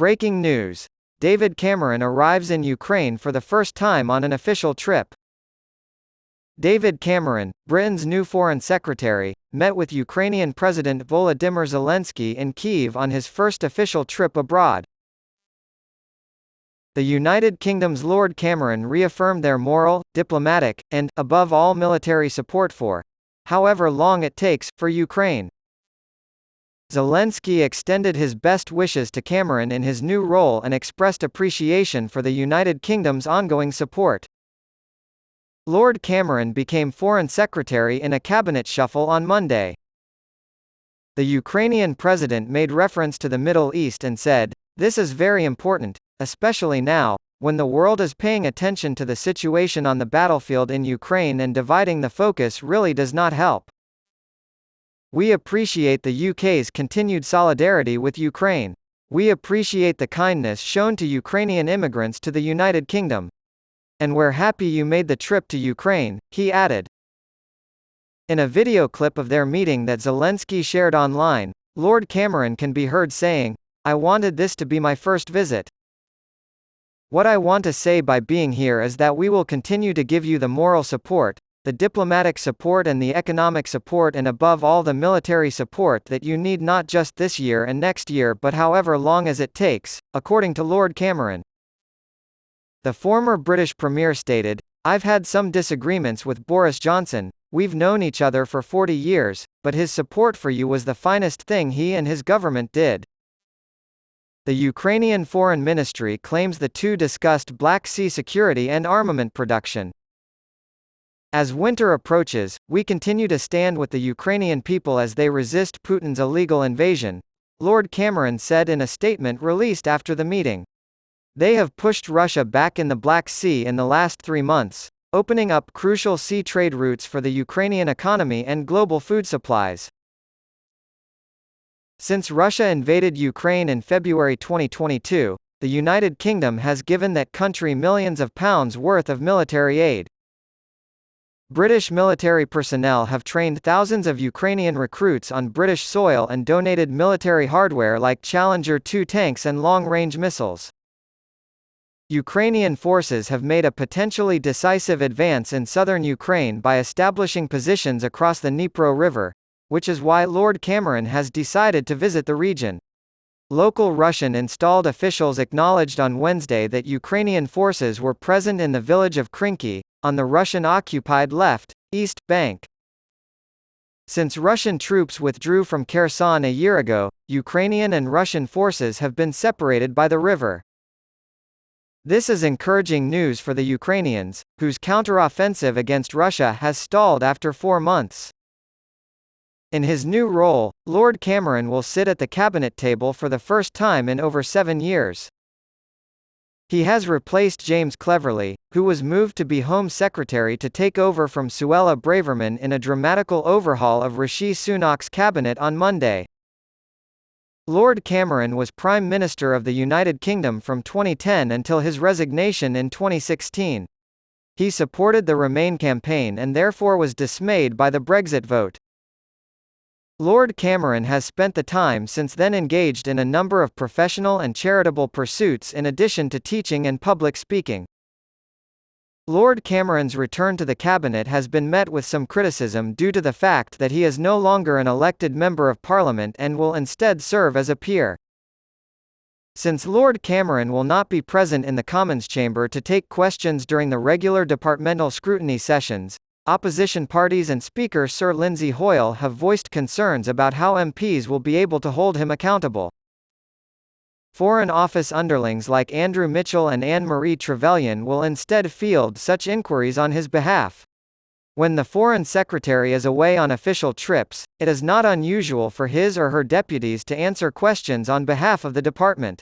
Breaking news. David Cameron arrives in Ukraine for the first time on an official trip. David Cameron, Britain's new Foreign Secretary, met with Ukrainian President Volodymyr Zelensky in Kyiv on his first official trip abroad. The United Kingdom's Lord Cameron reaffirmed their moral, diplomatic, and, above all, military support for, however long it takes, for Ukraine. Zelensky extended his best wishes to Cameron in his new role and expressed appreciation for the United Kingdom's ongoing support. Lord Cameron became Foreign Secretary in a cabinet shuffle on Monday. The Ukrainian president made reference to the Middle East and said, "This is very important, especially now, when the world is paying attention to the situation on the battlefield in Ukraine, and dividing the focus really does not help. We appreciate the UK's continued solidarity with Ukraine. We appreciate the kindness shown to Ukrainian immigrants to the United Kingdom. And we're happy you made the trip to Ukraine," he added. In a video clip of their meeting that Zelensky shared online, Lord Cameron can be heard saying, "I wanted this to be my first visit. What I want to say by being here is that we will continue to give you the moral support, the diplomatic support and the economic support, and above all the military support that you need, not just this year and next year but however long as it takes," according to Lord Cameron. The former British Premier stated, "I've had some disagreements with Boris Johnson. We've known each other for 40 years, but his support for you was the finest thing he and his government did." The Ukrainian Foreign Ministry claims the two discussed Black Sea security and armament production. "As winter approaches, we continue to stand with the Ukrainian people as they resist Putin's illegal invasion," Lord Cameron said in a statement released after the meeting. "They have pushed Russia back in the Black Sea in the last 3 months, opening up crucial sea trade routes for the Ukrainian economy and global food supplies." Since Russia invaded Ukraine in February 2022, the United Kingdom has given that country millions of pounds worth of military aid. British military personnel have trained thousands of Ukrainian recruits on British soil and donated military hardware like Challenger 2 tanks and long-range missiles. Ukrainian forces have made a potentially decisive advance in southern Ukraine by establishing positions across the Dnipro River, which is why Lord Cameron has decided to visit the region. Local Russian-installed officials acknowledged on Wednesday that Ukrainian forces were present in the village of Krinky, on the Russian-occupied left, East Bank. Since Russian troops withdrew from Kherson a year ago, Ukrainian and Russian forces have been separated by the river. This is encouraging news for the Ukrainians, whose counteroffensive against Russia has stalled after 4 months. In his new role, Lord Cameron will sit at the cabinet table for the first time in over 7 years. He has replaced James Cleverly, who was moved to be Home Secretary to take over from Suella Braverman in a dramatical overhaul of Rishi Sunak's cabinet on Monday. Lord Cameron was Prime Minister of the United Kingdom from 2010 until his resignation in 2016. He supported the Remain campaign and therefore was dismayed by the Brexit vote. Lord Cameron has spent the time since then engaged in a number of professional and charitable pursuits in addition to teaching and public speaking. Lord Cameron's return to the cabinet has been met with some criticism due to the fact that he is no longer an elected member of Parliament and will instead serve as a peer. Since Lord Cameron will not be present in the Commons chamber to take questions during the regular departmental scrutiny sessions, opposition parties and Speaker Sir Lindsay Hoyle have voiced concerns about how MPs will be able to hold him accountable. Foreign Office underlings like Andrew Mitchell and Anne-Marie Trevelyan will instead field such inquiries on his behalf. When the Foreign Secretary is away on official trips, it is not unusual for his or her deputies to answer questions on behalf of the department.